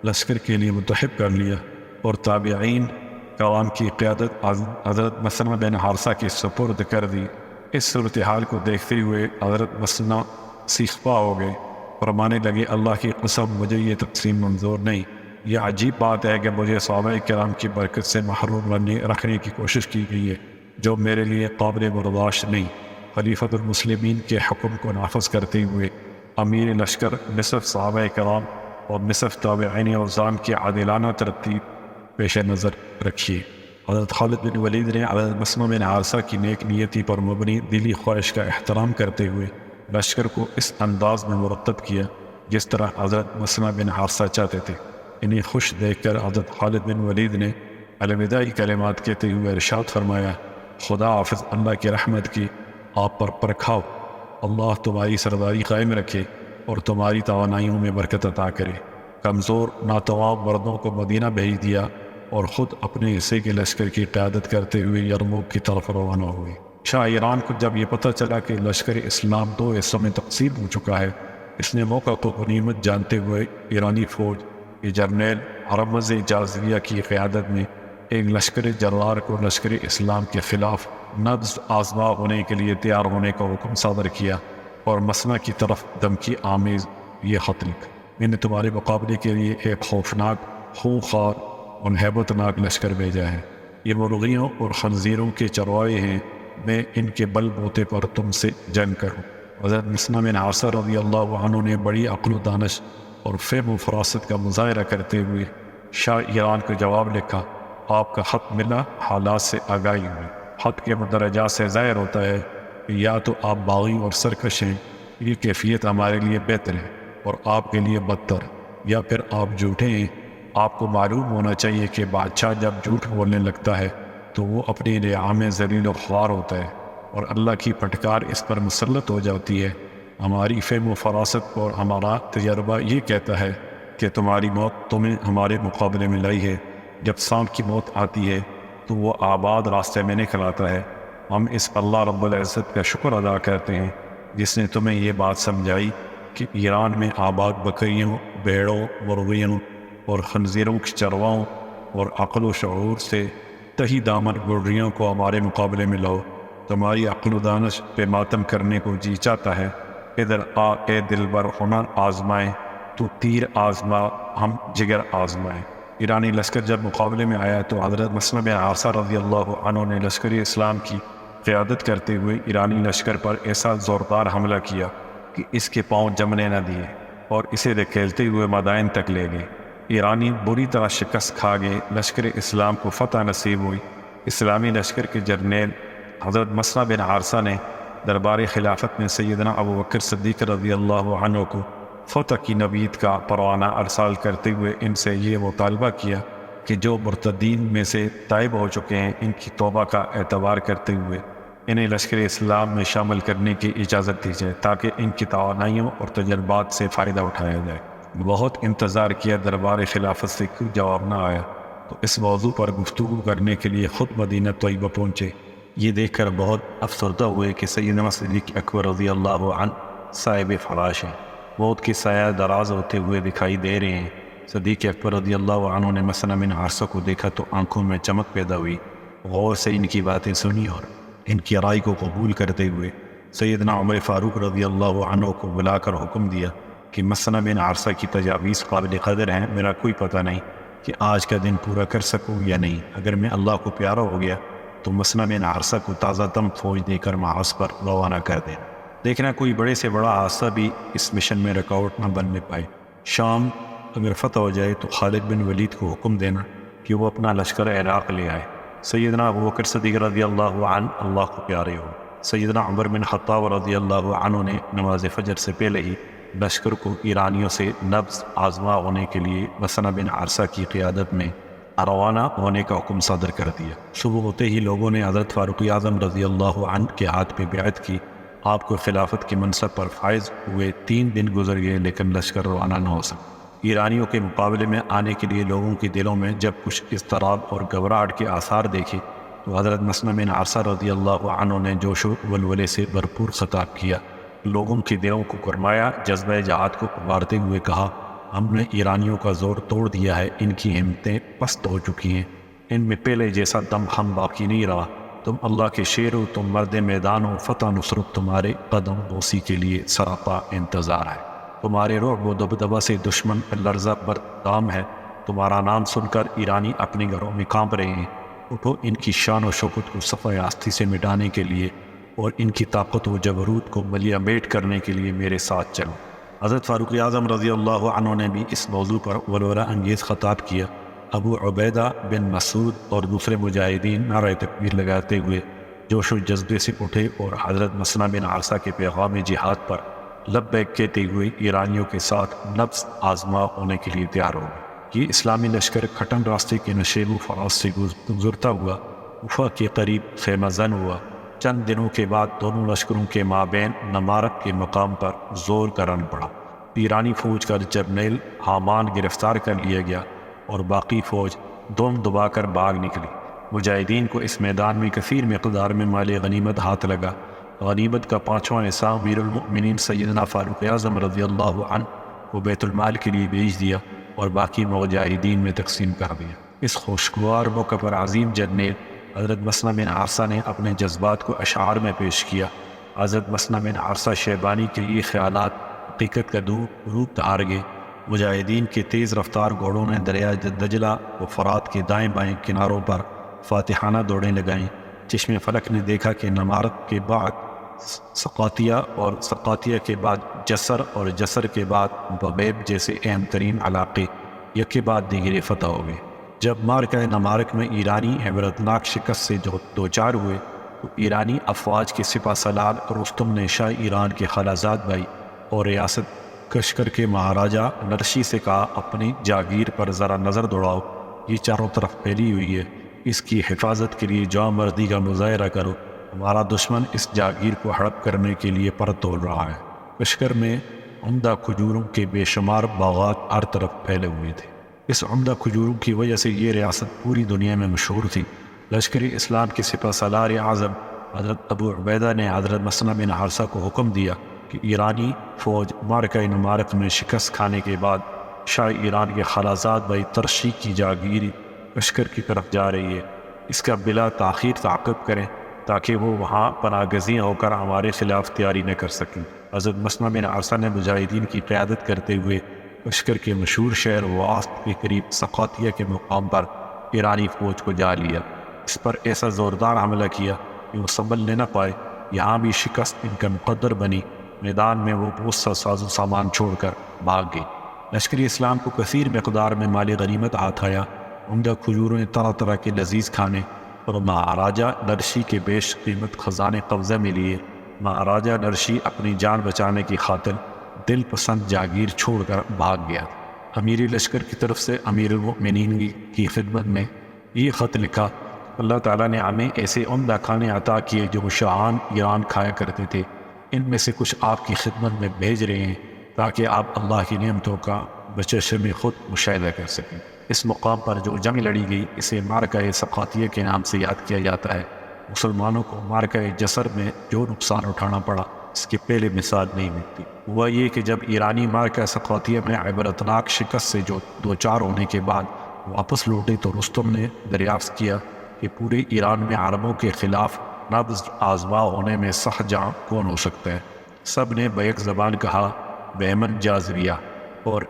لشکر کے لیے متحب کر لیا اور تابعین کرام کی قیادت حضرت مسنہ بن حارثہ کے سپرد کر دی۔ اس صورتحال کو دیکھتے ہوئے حضرت مسنہ سیخپا ہو گئے، فرمانے لگے، اللہ کی قسم مجھے یہ تقسیم منظور نہیں۔ یہ عجیب بات ہے کہ مجھے صحابہ کرام کی برکت سے محروم رکھنے کی کوشش کی گئی ہے، جو میرے لیے قابل برداشت نہیں۔ خلیفۃ المسلمین کے حکم کو نافذ کرتے ہوئے امیر لشکر نصف صحابہ کرام اور نصف تابعین اعظام کی عادلانہ ترتیب پیش نظر رکھیے۔ حضرت خالد بن ولید نے حضرت مسنہ بن حارثہ کی نیک نیتی پر مبنی دلی خواہش کا احترام کرتے ہوئے لشکر کو اس انداز میں مرتب کیا جس طرح حضرت مسنہ بن حارثہ چاہتے تھے۔ انہیں خوش دیکھ کر حضرت خالد بن ولید نے الوداعی کلمات کہتے ہوئے ارشاد فرمایا، خدا حافظ، اللہ کی رحمت کی آپ پر پرکھاؤ، اللہ تمہاری سرداری قائم رکھے اور تمہاری توانائیوں میں برکت عطا کرے۔ کمزور ناتواں مردوں کو مدینہ بھیج دیا اور خود اپنے حصے کے لشکر کی قیادت کرتے ہوئے یرموک کی طرف روانہ ہوئے۔ شاہ ایران کو جب یہ پتہ چلا کہ لشکر اسلام دو حصوں میں تقسیم ہو چکا ہے، اس نے موقع کو غنیمت جانتے ہوئے ایرانی فوج کے جرنیل ہرمز جازریہ کی قیادت میں ایک لشکر جرار کو لشکر اسلام کے خلاف نبض آزما ہونے کے لیے تیار ہونے کا حکم صادر کیا اور مسنہ کی طرف دھمکی آمیز یہ خط لکھا، میں نے تمہارے مقابلے کے لیے ایک خوفناک، خونخوار اور ہیبت ناک لشکر بھیجا ہے۔ یہ مرغیوں اور خنزیروں کے چرواہے ہیں، میں ان کے بل بوتے پر تم سے جنگ کروں۔ حضرت مسنہ بن حارثہ رضی اللہ عنہ نے بڑی عقل و دانش اور فہم و فراست کا مظاہرہ کرتے ہوئے شاہ ایران کو جواب لکھا۔ آپ کا خط ملا، حالات سے آگاہی ہوئی۔ خط کے مندرجات سے ظاہر ہوتا ہے کہ یا تو آپ باغی اور سرکش ہیں، یہ کیفیت ہمارے لیے بہتر ہے اور آپ کے لیے بدتر، یا پھر آپ جھوٹے ہیں۔ آپ کو معلوم ہونا چاہیے کہ بادشاہ جب جھوٹ بولنے لگتا ہے تو وہ اپنی رعایا میں ذلیل و خوار ہوتا ہے اور اللہ کی پھٹکار اس پر مسلط ہو جاتی ہے۔ ہماری فہم و فراست اور ہمارا تجربہ یہ کہتا ہے کہ تمہاری موت تمہیں ہمارے مقابلے میں لائی ہے۔ جب سانپ کی موت آتی ہے تو وہ آباد راستے میں نکل آتا ہے۔ ہم اس اللہ رب العزت کا شکر ادا کرتے ہیں جس نے تمہیں یہ بات سمجھائی کہ ایران میں آباد بکریوں، بھیڑوں، مرغیوں اور خنزیروں کے چرواؤں اور عقل و شعور سے تہی دامن گڈریوں کو ہمارے مقابلے میں لاؤ۔ تمہاری عقل و دانش پہ ماتم کرنے کو جی چاہتا ہے۔ ادھر آ اے دلبر، ہنر آزمائیں، تو تیر آزما، ہم جگر آزمائیں۔ ایرانی لشکر جب مقابلے میں آیا تو حضرت مسنہ بن حارثہ رضی اللہ عنہ نے لشکر اسلام کی قیادت کرتے ہوئے ایرانی لشکر پر ایسا زوردار حملہ کیا کہ اس کے پاؤں جمنے نہ دیے اور اسے دھکیلتے ہوئے مدائن تک لے گئے۔ ایرانی بری طرح شکست کھا گئے۔ لشکر اسلام کو فتح نصیب ہوئی۔ اسلامی لشکر کے جرنیل حضرت مسنہ بن حارثہ نے دربار خلافت میں سیدنا ابوبکر صدیق رضی اللہ عنہ کو فتح کی نوید کا پروانہ ارسال کرتے ہوئے ان سے یہ مطالبہ کیا کہ جو مرتدین میں سے تائب ہو چکے ہیں، ان کی توبہ کا اعتبار کرتے ہوئے انہیں لشکر اسلام میں شامل کرنے کی اجازت دی جائے تاکہ ان کی توانائیوں اور تجربات سے فائدہ اٹھایا جائے۔ بہت انتظار کیا، دربار خلافت سے کوئی جواب نہ آیا تو اس موضوع پر گفتگو کرنے کے لیے خود مدینہ طیبہ پہنچے۔ یہ دیکھ کر بہت افسردہ ہوئے کہ سیدنا صدیق اکبر رضی اللہ عنہ صاحب فراش ہیں، موت کے سایہ دراز ہوتے ہوئے دکھائی دے رہے ہیں۔ صدیق اکبر رضی اللہ عنہ نے مسنہ بن حارثہ کو دیکھا تو آنکھوں میں چمک پیدا ہوئی۔ غور سے ان کی باتیں سنی اور ان کی رائے کو قبول کرتے ہوئے سیدنا عمر فاروق رضی اللہ عنہ کو بلا کر حکم دیا کہ مسنہ بن حارثہ کی تجاویز قابل قدر ہیں، میرا کوئی پتہ نہیں کہ آج کا دن پورا کر سکوں یا نہیں۔ اگر میں اللہ کو پیارا ہو گیا تو مسنہ بن حارثہ کو تازہ دم فوج دے کر محاذ پر روانہ کر دینا۔ دیکھنا کوئی بڑے سے بڑا حادثہ بھی اس مشن میں رکاوٹ نہ بننے پائے۔ شام اگر فتح ہو جائے تو خالد بن ولید کو حکم دینا کہ وہ اپنا لشکر عراق لے آئے۔ سیدنا ابوبکر صدیق رضی اللہ عنہ اللہ کو پیارے ہو، سیدنا عمر بن خطاب رضی اللہ عنہ نے نماز فجر سے پہلے ہی لشکر کو ایرانیوں سے نبض آزما ہونے کے لیے مسنہ بن عرصہ کی قیادت میں روانہ ہونے کا حکم صادر کر دیا۔ صبح ہوتے ہی لوگوں نے حضرت فاروق اعظم رضی اللہ عنہ کے ہاتھ پہ بیعت کی۔ آپ کو خلافت کے منصب پر فائز ہوئے 3 دن گزر گئے لیکن لشکر روانہ نہ ہو سکا۔ ایرانیوں کے مقابلے میں آنے کے لیے لوگوں کے دلوں میں جب کچھ اضطراب اور گھبراہٹ کے آثار دیکھے تو حضرت مسنہ بن عرصہ رضی اللہ عنہ نے جوش و ولولے سے بھرپور خطاب کیا، لوگوں کے دلوں کو گرمایا، جذبہ جہاد کو ابھارتے ہوئے کہا، ہم نے ایرانیوں کا زور توڑ دیا ہے، ان کی ہمتیں پست ہو چکی ہیں، ان میں پہلے جیسا دم خم باقی نہیں رہا، تم اللہ کے شیر ہو، تم مرد میدان ہو، فتح نصرت تمہارے قدم بوسی کے لیے سراپا انتظار ہے، تمہارے رعب و دبدبہ سے دشمن لرزہ بردام ہے، تمہارا نام سن کر ایرانی اپنے گھروں میں کانپ رہے ہیں، اٹھو ان کی شان و شوکت کو صفحہ آستی سے مٹانے کے لیے اور ان کی طاقت و جبروت کو ملیہ میٹ کرنے کے لیے میرے ساتھ چلو۔ حضرت فاروق اعظم رضی اللہ عنہ نے بھی اس موضوع پر ولولہ انگیز خطاب کیا۔ ابو عبیدہ بن مسعود اور دوسرے مجاہدین نعرہ تکبیر لگاتے ہوئے جوش و جذبے سے اٹھے اور حضرت مسنہ بن عرصہ کے پیغام جہاد پر لبیک کہتے ہوئے ایرانیوں کے ساتھ نبض آزما ہونے کے لیے تیار ہو گئے۔ یہ اسلامی لشکر کھٹن راستے کے نشیب و فراز سے گزرتا ہوا وفا کے قریب خیمہ زن ہوا۔ چند دنوں کے بعد دونوں لشکروں کے مابین نمارق کے مقام پر زور کا رن پڑا۔ ایرانی فوج کا جرنیل حامان گرفتار کر لیا گیا اور باقی فوج دم دبا کر بھاگ نکلی۔ مجاہدین کو اس میدان میں کثیر مقدار میں مال غنیمت ہاتھ لگا۔ غنیمت کا 5واں حصہ امیر المؤمنین سیدنا فاروق اعظم رضی اللہ عنہ کو بیت المال کے لیے بھیج دیا اور باقی مجاہدین میں تقسیم کر دیا۔ اس خوشگوار موقع پر عظیم جرنیل حضرت مسنہ بن عرصہ نے اپنے جذبات کو اشعار میں پیش کیا۔ حضرت مسنہ بن عرصہ شیبانی کے یہ خیالات حقیقت کا روپ دھار گئے۔ مجاہدین کے تیز رفتار گھوڑوں نے دریا دجلہ و فرات کے دائیں بائیں کناروں پر فاتحانہ دوڑیں لگائیں۔ چشم فلک نے دیکھا کہ نمارق کے بعد سقاطیہ اور سقاطیہ کے بعد جسر اور جسر کے بعد ببیب جیسے اہم ترین علاقے یک کے بعد دیگرے فتح ہو گئے۔ جب مارکہ نمارق میں ایرانی عبرتناک شکست سے دوچار ہوئے تو ایرانی افواج کے سپہ سالار رستم نے شاہ ایران کے خلازاد بھائی اور ریاست کشکر کے مہاراجہ نرشی سے کہا، اپنی جاگیر پر ذرا نظر دوڑاؤ، یہ چاروں طرف پھیلی ہوئی ہے، اس کی حفاظت کے لیے جاں مردی کا مظاہرہ کرو، ہمارا دشمن اس جاگیر کو ہڑپ کرنے کے لیے پر تول رہا ہے۔ کشکر میں عمدہ کھجوروں کے بے شمار باغات ہر طرف پھیلے ہوئے تھے۔ اس عمدہ کھجوروں کی وجہ سے یہ ریاست پوری دنیا میں مشہور تھی۔ لشکر اسلام کے سپہ سالار اعظم حضرت ابو عبیدہ نے حضرت مسنہ بن عرصہ کو حکم دیا کہ ایرانی فوج مارکہ نمارق میں شکست کھانے کے بعد شاہ ایران کے خلازاد بھائی ترشی کی جاگیری کشکر کی طرف جا رہی ہے، اس کا بلا تاخیر تعاقب کریں تاکہ وہ وہاں پناہ گزین ہو کر ہمارے خلاف تیاری نہ کر سکیں۔ حضرت مسنہ بن عرصہ نے مجاہدین کی قیادت کرتے ہوئے کشکر کے مشہور شہر واسط کے قریب سقاطیہ کے مقام پر ایرانی فوج کو جا لیا۔ اس پر ایسا زوردار حملہ کیا کہ وہ سنبھلنے نہ پائے، یہاں بھی شکست ان کا مقدر بنی۔ میدان میں وہ بہت سا ساز و سامان چھوڑ کر بھاگ گئی۔ لشکری اسلام کو کثیر مقدار میں مال غنیمت ہاتھ آیا۔ عمدہ کھجوروں نے طرح طرح کے لذیذ کھانے اور مہاراجہ نرشی کے بیش قیمت خزانے قبضہ میں لیے۔ مہاراجہ نرشی اپنی جان بچانے کی خاطر دل پسند جاگیر چھوڑ کر بھاگ گیا۔ امیری لشکر کی طرف سے امیر المؤمنین کی خدمت میں یہ خط لکھا، اللہ تعالیٰ نے ہمیں ایسے عمدہ کھانے عطا کیے جو شاہان ایران کھایا کرتے تھے، ان میں سے کچھ آپ کی خدمت میں بھیج رہے ہیں تاکہ آپ اللہ کی نعمتوں کا بچشم خود مشاہدہ کر سکیں۔ اس مقام پر جو جنگ لڑی گئی اسے مارکہ سقاطیہ کے نام سے یاد کیا جاتا ہے۔ مسلمانوں کو مارکہ جسر میں جو نقصان اٹھانا پڑا اس کی پہلے مثال نہیں ملتی۔ ہوا یہ کہ جب ایرانی مارکہ سقاطیہ میں عبرتناک شکست سے جو دوچار ہونے کے بعد واپس لوٹے تو رستم نے دریافت کیا کہ پورے ایران میں عربوں کے خلاف نبض آزما ہونے میں صح جاں کون ہو سکتا ہے؟ سب نے بیک زبان کہا بہمن جازریہ، اور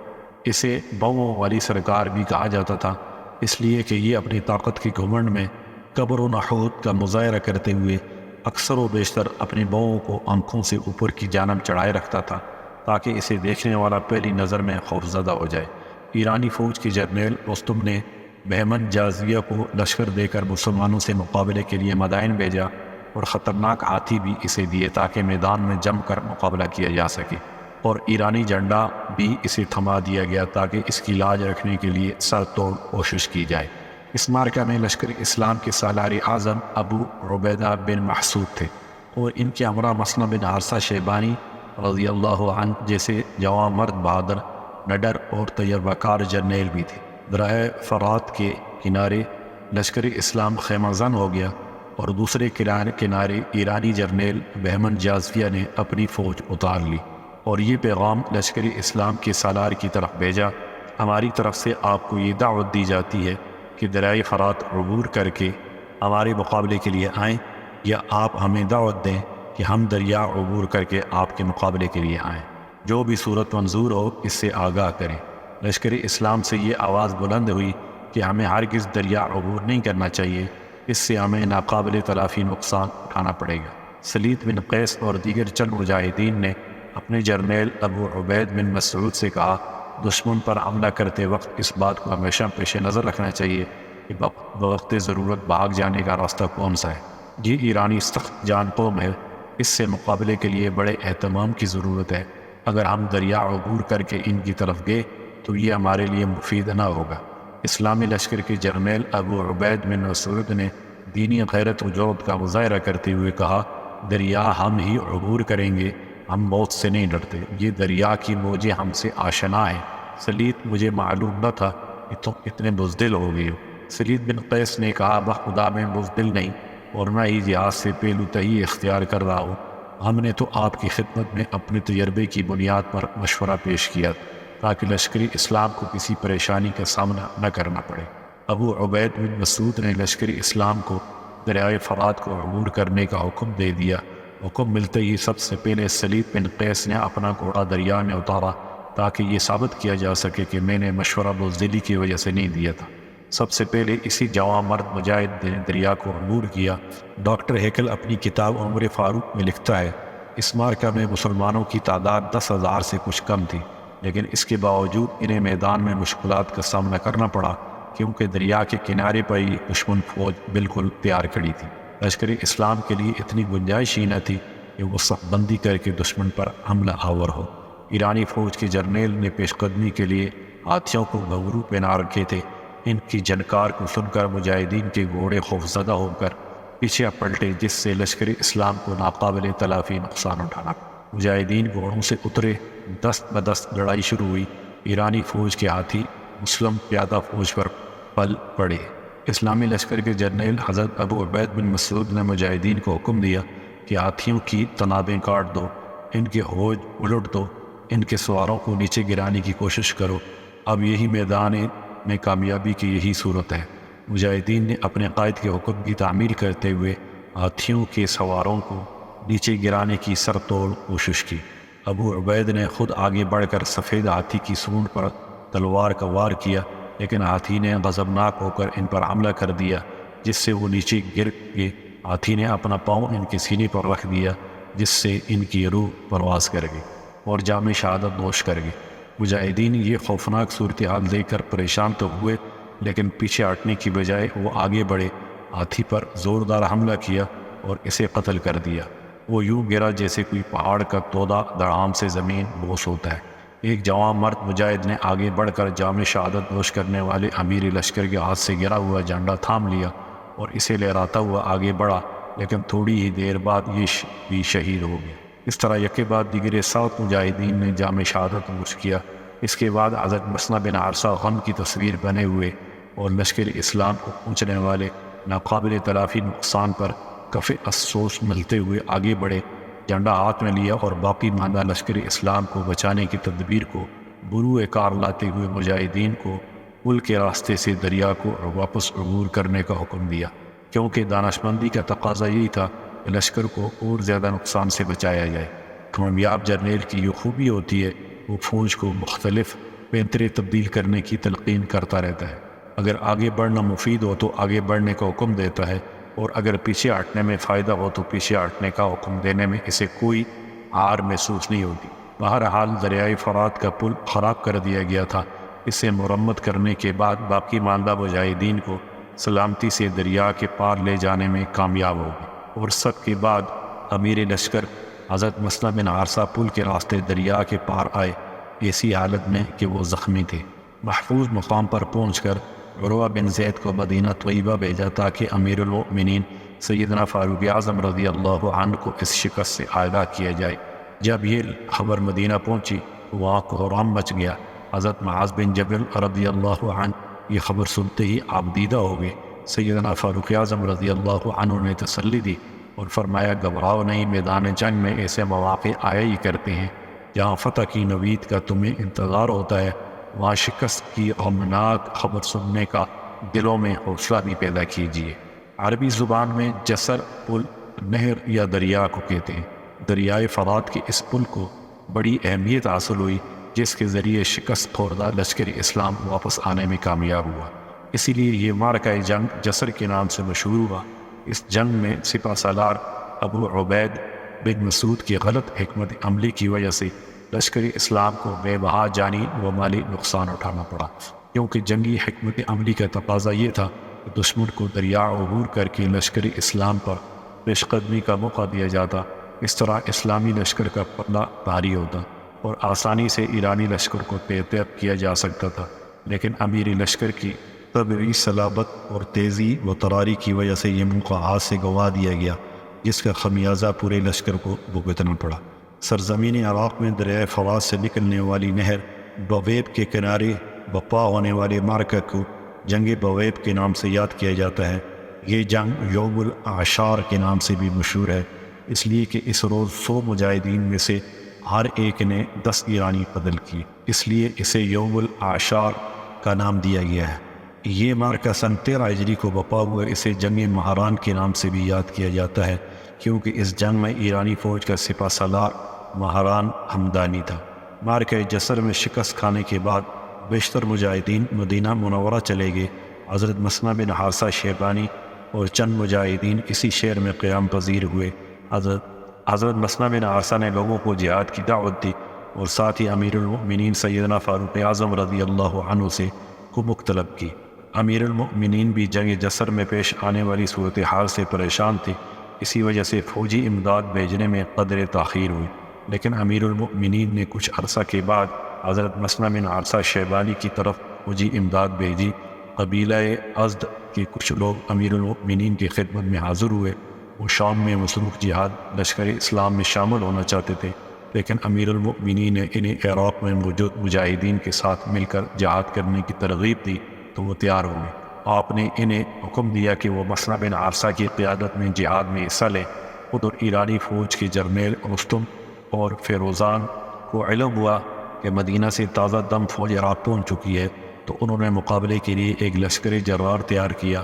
اسے بوؤں والی سرکار بھی کہا جاتا تھا، اس لیے کہ یہ اپنی طاقت کے گھمنڈ میں قبر و نحوت کا مظاہرہ کرتے ہوئے اکثر و بیشتر اپنی بوؤں کو آنکھوں سے اوپر کی جانب چڑھائے رکھتا تھا تاکہ اسے دیکھنے والا پہلی نظر میں خوفزدہ ہو جائے۔ ایرانی فوج کے جرنیل رستم نے بہمن جازیہ کو لشکر دے کر مسلمانوں سے مقابلے کے لیے مدائن بھیجا اور خطرناک ہاتھی بھی اسے دیے تاکہ میدان میں جم کر مقابلہ کیا جا سکے، اور ایرانی جھنڈا بھی اسے تھما دیا گیا تاکہ اس کی لاج رکھنے کے لیے سر توڑ کوشش کی جائے۔ اس معرکہ میں لشکر اسلام کے سالار اعظم ابو عبیدہ بن محسود تھے، اور ان کے ہمراہ مسلم بن حارثہ شیبانی رضی اللہ عنہ جیسے جوان مرد بہادر، نڈر اور تجربہ کار جرنیل بھی تھے۔ دریائے فرات کے کنارے لشکر اسلام خیمہ زن ہو گیا، اور دوسرے کنارے ایرانی جرنیل بہمن جازیہ نے اپنی فوج اتار لی اور یہ پیغام لشکر اسلام کے سالار کی طرف بھیجا: ہماری طرف سے آپ کو یہ دعوت دی جاتی ہے کہ دریائے فرات عبور کر کے ہمارے مقابلے کے لیے آئیں، یا آپ ہمیں دعوت دیں کہ ہم دریا عبور کر کے آپ کے مقابلے کے لیے آئیں۔ جو بھی صورت منظور ہو اس سے آگاہ کریں۔ لشکر اسلام سے یہ آواز بلند ہوئی کہ ہمیں ہرگز دریا عبور نہیں کرنا چاہیے، اس سے ہمیں ناقابل تلافی نقصان اٹھانا پڑے گا۔ سلید بن قیس اور دیگر چند مجاہدین نے اپنے جرنیل ابو عبید بن مسعود سے کہا: دشمن پر حملہ کرتے وقت اس بات کو ہمیشہ پیش نظر رکھنا چاہیے کہ بوقت ضرورت بھاگ جانے کا راستہ کون سا ہے۔ یہ ایرانی سخت جان قوم ہے، اس سے مقابلے کے لیے بڑے اہتمام کی ضرورت ہے۔ اگر ہم دریا عبور کر کے ان کی طرف گئے تو یہ ہمارے لیے مفید نہ ہوگا۔ اسلامی لشکر کے جرنیل ابو عبید بن مسعود نے دینی غیرت و جرأت کا مظاہرہ کرتے ہوئے کہا: دریا ہم ہی عبور کریں گے، ہم موت سے نہیں ڈرتے، یہ دریا کی موجیں ہم سے آشنا ہیں۔ سلید: مجھے معلوم نہ تھا کہ تم اتنے بزدل ہو گئے ہو۔ سلید بن قیس نے کہا: بخدا میں بزدل نہیں اور نہ ہی جہاز سے پہلو تہی اختیار کر رہا ہوں، ہم نے تو آپ کی خدمت میں اپنے تجربے کی بنیاد پر مشورہ پیش کیا تاکہ لشکری اسلام کو کسی پریشانی کا سامنا نہ کرنا پڑے۔ ابو عبید بن مسعود نے لشکری اسلام کو دریائے فرات کو عبور کرنے کا حکم دے دیا۔ حکم ملتے ہی سب سے پہلے سلید بن قیس نے اپنا گھوڑا دریا میں اتارا تاکہ یہ ثابت کیا جا سکے کہ میں نے مشورہ بزدلی کی وجہ سے نہیں دیا تھا۔ سب سے پہلے اسی جوان مرد مجاہد نے دریا کو عبور کیا۔ ڈاکٹر ہیکل اپنی کتاب عمر فاروق میں لکھتا ہے: اس معرکہ میں مسلمانوں کی تعداد 10,000 سے کچھ کم تھی، لیکن اس کے باوجود انہیں میدان میں مشکلات کا سامنا کرنا پڑا کیونکہ دریا کے کنارے پر ہی دشمن فوج بالکل تیار کھڑی تھی۔ لشکر اسلام کے لیے اتنی گنجائش ہی نہ تھی کہ وہ صف بندی کر کے دشمن پر حملہ آور ہو۔ ایرانی فوج کے جرنیل نے پیش قدمی کے لیے ہاتھیوں کو گھنگرو پہنا رکھے تھے۔ ان کی جنکار کو سن کر مجاہدین کے گھوڑے خوفزدہ ہو کر پیچھے پلٹے، جس سے لشکر اسلام کو ناقابل تلافی نقصان اٹھانا پڑا۔ مجاہدین گھوڑوں سے اترے، دست بدست لڑائی شروع ہوئی۔ ایرانی فوج کے ہاتھی مسلم پیادہ فوج پر پل پڑے۔ اسلامی لشکر کے جرنیل حضرت ابو عبید بن مسعود نے مجاہدین کو حکم دیا کہ ہاتھیوں کی تنابیں کاٹ دو، ان کے ہوج الٹ دو، ان کے سواروں کو نیچے گرانے کی کوشش کرو۔ اب یہی میدان میں کامیابی کی یہی صورت ہے۔ مجاہدین نے اپنے قائد کے حکم کی تعمیل کرتے ہوئے ہاتھیوں کے سواروں کو نیچے گرانے کی سر توڑ کوشش کی۔ ابو عبید نے خود آگے بڑھ کر سفید ہاتھی کی سونڈ پر تلوار کا وار کیا، لیکن ہاتھی نے غضبناک ہو کر ان پر حملہ کر دیا، جس سے وہ نیچے گر گئے۔ ہاتھی نے اپنا پاؤں ان کے سینے پر رکھ دیا، جس سے ان کی روح پرواز کر گئی اور جام شہادت نوش کر گئی۔ مجاہدین یہ خوفناک صورتحال دیکھ کر پریشان تو ہوئے، لیکن پیچھے ہٹنے کی بجائے وہ آگے بڑھے، ہاتھی پر زوردار حملہ کیا اور اسے قتل کر دیا۔ وہ یوں گرا جیسے کوئی پہاڑ کا تودا دڑام سے زمین بوس ہوتا ہے۔ ایک جوان مرد مجاہد نے آگے بڑھ کر جام شہادت نوش کرنے والے امیر لشکر کے ہاتھ سے گرا ہوا جھنڈا تھام لیا اور اسے لہراتا ہوا آگے بڑھا، لیکن تھوڑی ہی دیر بعد یہ بھی شہید ہو گیا۔ اس طرح یکے بعد دیگر 7 مجاہدین نے جام شہادت نوش کیا۔ اس کے بعد حضرت مسلم بن حارثہ غم کی تصویر بنے ہوئے اور لشکر اسلام کو پہنچنے والے ناقابل تلافی نقصان پر کف افسوس ملتے ہوئے آگے بڑھے، جھنڈا ہاتھ میں لیا اور باقی ماندہ لشکر اسلام کو بچانے کی تدبیر کو بروئے کار لاتے ہوئے مجاہدین کو پل کے راستے سے دریا کو واپس عبور کرنے کا حکم دیا، کیونکہ دانشمندی کا تقاضا یہی تھا کہ لشکر کو اور زیادہ نقصان سے بچایا جائے۔ کامیاب جرنیل کی یہ خوبی ہوتی ہے، وہ فوج کو مختلف پینترے تبدیل کرنے کی تلقین کرتا رہتا ہے۔ اگر آگے بڑھنا مفید ہو تو آگے بڑھنے کا حکم دیتا ہے، اور اگر پیچھے ہٹنے میں فائدہ ہو تو پیچھے ہٹنے کا حکم دینے میں اسے کوئی ہار محسوس نہیں ہوتی۔ بہرحال دریائے فرات کا پل خراب کر دیا گیا تھا، اسے مرمت کرنے کے بعد باقی ماندہ مجاہدین کو سلامتی سے دریا کے پار لے جانے میں کامیاب ہو گئے، اور سب کے بعد امیر لشکر حضرت مسلمہ بن عارصہ پل کے راستے دریا کے پار آئے، ایسی حالت میں کہ وہ زخمی تھے۔ محفوظ مقام پر پہنچ کر عروہ بن زید کو مدینہ طیبہ بھیجا تاکہ امیر المؤمنین سیدنا فاروق اعظم رضی اللہ عنہ کو اس شکست سے آگاہ کیا جائے۔ جب یہ خبر مدینہ پہنچی تو وہاں کوہرام مچ گیا۔ حضرت معاذ بن جبل رضی اللہ عنہ یہ خبر سنتے ہی آبدیدہ ہو گئے۔ سیدنا فاروق اعظم رضی اللہ عنہ نے تسلی دی اور فرمایا، گھبراؤ نہیں، میدان جنگ میں ایسے مواقع آیا ہی کرتے ہیں جہاں فتح کی نوید کا تمہیں انتظار ہوتا ہے، وہاں شکست کی غمناک خبر سننے کا دلوں میں حوصلہ بھی پیدا کیجیے۔ عربی زبان میں جسر پل، نہر یا دریا کو کہتے ہیں۔ دریائے فرات کے اس پل کو بڑی اہمیت حاصل ہوئی، جس کے ذریعے شکست خوردہ لشکر اسلام واپس آنے میں کامیاب ہوا۔ اسی لیے یہ معرکہ جنگ جسر کے نام سے مشہور ہوا۔ اس جنگ میں سپہ سالار ابو عبید بن مسعود کی غلط حکمت عملی کی وجہ سے لشکر اسلام کو بے بہا جانی و مالی نقصان اٹھانا پڑا، کیونکہ جنگی حکمت عملی کا تقاضا یہ تھا کہ دشمن کو دریا عبور کر کے لشکر اسلام پر پیش قدمی کا موقع دیا جاتا۔ اس طرح اسلامی لشکر کا پلہ بھاری ہوتا اور آسانی سے ایرانی لشکر کو تیب کیا جا سکتا تھا، لیکن امیری لشکر کی طبعی صلابت اور تیزی و تراری کی وجہ سے یہ موقع ہاتھ سے گنوا دیا گیا، جس کا خمیازہ پورے لشکر کو بھگتنا پڑا۔ سرزمین عراق میں دریائے فرات سے نکلنے والی نہر بویب کے کنارے بپا ہونے والے معرکہ کو جنگ بویب کے نام سے یاد کیا جاتا ہے۔ یہ جنگ یوم العاشار کے نام سے بھی مشہور ہے، اس لیے کہ اس روز 100 مجاہدین میں سے ہر ایک نے 10 ایرانی قتل کی، اس لیے اسے یوم العاشار کا نام دیا گیا ہے۔ یہ معرکہ سن 13 ہجری کو بپا ہوا، اسے جنگ مہران کے نام سے بھی یاد کیا جاتا ہے، کیونکہ اس جنگ میں ایرانی فوج کا سپہ سالار مہران ہمدانی تھا۔ معرکہ جسر میں شکست کھانے کے بعد بیشتر مجاہدین مدینہ منورہ چلے گئے۔ حضرت مسلمہ بن عارصہ شیبانی اور چند مجاہدین اسی شہر میں قیام پذیر ہوئے۔ حضرت مسلمہ بن عارصہ نے لوگوں کو جہاد کی دعوت دی اور ساتھ ہی امیر المؤمنین سیدنا فاروق اعظم رضی اللہ عنہ سے کمک طلب کی۔ امیر المؤمنین بھی جنگ جسر میں پیش آنے والی صورتحال سے پریشان تھے، اسی وجہ سے فوجی امداد بھیجنے میں قدر تاخیر ہوئی، لیکن امیر المؤمنین نے کچھ عرصہ کے بعد حضرت مسلمہ بن عارصہ شیبانی کی طرف فوجی امداد بھیجی۔ قبیلہ ازد کے کچھ لوگ امیر المؤمنین کی خدمت میں حاضر ہوئے۔ وہ شام میں مصروف جہاد لشکر اسلام میں شامل ہونا چاہتے تھے، لیکن امیر المؤمنین نے انہیں عراق میں موجود مجاہدین کے ساتھ مل کر جہاد کرنے کی ترغیب دی تو وہ تیار ہو گئے۔ آپ نے انہیں حکم دیا کہ وہ مسلمہ بن عارصہ کی قیادت میں جہاد میں حصہ لیں۔ ادھر ایرانی فوج کے جرنیل رستم اور فیروزان کو علم ہوا کہ مدینہ سے تازہ دم فوج عراق پہنچ چکی ہے، تو انہوں نے مقابلے کے لیے ایک لشکر جرار تیار کیا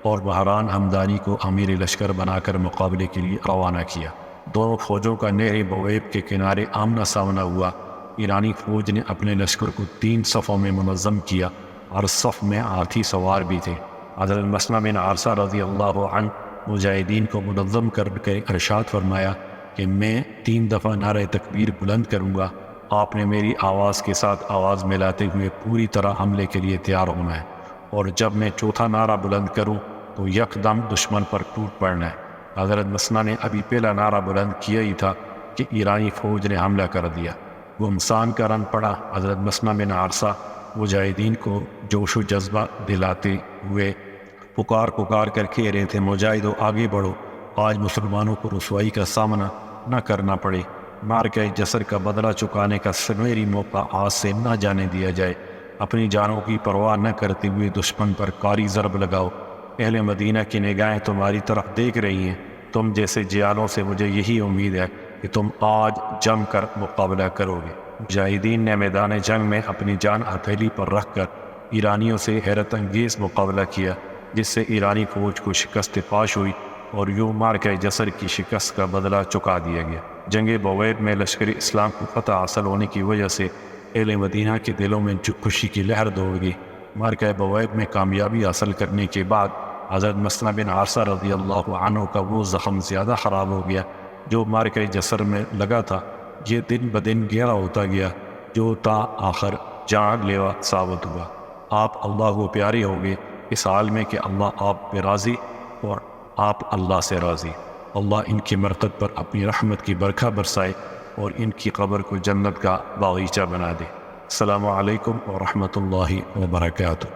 اور مہران ہمدانی کو امیر لشکر بنا کر مقابلے کے لیے روانہ کیا۔ دونوں فوجوں کا نہر بویب کے کنارے آمنا سامنا ہوا۔ ایرانی فوج نے اپنے لشکر کو 3 صفوں میں منظم کیا، اور صف میں ہاتھی سوار بھی تھے۔ حضرت مسلمہ بن عارصہ رضی اللہ عنہ مجاہدین کو منظم کر کے ارشاد فرمایا کہ میں 3 دفعہ نعرہ تکبیر بلند کروں گا، آپ نے میری آواز کے ساتھ آواز ملاتے ہوئے پوری طرح حملے کے لیے تیار ہونا ہے، اور جب میں چوتھا نعرہ بلند کروں تو یکدم دشمن پر ٹوٹ پڑنا ہے۔ حضرت مسلمہ نے ابھی پہلا نعرہ بلند کیا ہی تھا کہ ایرانی فوج نے حملہ کر دیا۔ گمسان کا رن پڑا۔ حضرت مسلمہ بن عارصہ مجاہدین کو جوش و جذبہ دلاتے ہوئے پکار کر کہہ رہے تھے، مجاہدو آگے بڑھو، آج مسلمانوں کو رسوائی کا سامنا نہ کرنا پڑے، معرکہ جسر کا بدلہ چکانے کا سنہری موقع آج سے نہ جانے دیا جائے، اپنی جانوں کی پرواہ نہ کرتے ہوئے دشمن پر کاری ضرب لگاؤ، اہل مدینہ کی نگاہیں تمہاری طرف دیکھ رہی ہیں، تم جیسے جیالوں سے مجھے یہی امید ہے کہ تم آج جم کر مقابلہ کرو گے۔ مجاہدین نے میدان جنگ میں اپنی جان ہتھیلی پر رکھ کر ایرانیوں سے حیرت انگیز مقابلہ کیا، جس سے ایرانی فوج کو شکست پاش ہوئی اور یوں معرکہ جسر کی شکست کا بدلہ چکا دیا گیا۔ جنگ بویب میں لشکر اسلام کو فتح حاصل ہونے کی وجہ سے اہل مدینہ کے دلوں میں خوشی کی لہر دوڑ گئی۔ معرکہ بویب میں کامیابی حاصل کرنے کے بعد حضرت مسلمہ بن عارصہ رضی اللہ عنہ کا وہ زخم زیادہ خراب ہو گیا جو معرکہ جسر میں لگا تھا۔ یہ دن بدن گہرا ہوتا گیا، جو تا آخر جان لیوا ثابت ہوا۔ آپ اللہ کو پیارے ہو گئے اس حال میں کہ اللہ آپ پہ راضی اور آپ اللہ سے راضی۔ اللہ ان کی مرقد پر اپنی رحمت کی برکھا برسائے اور ان کی قبر کو جنت کا باغیچہ بنا دے۔ السلام علیکم ورحمۃ اللہ وبرکاتہ۔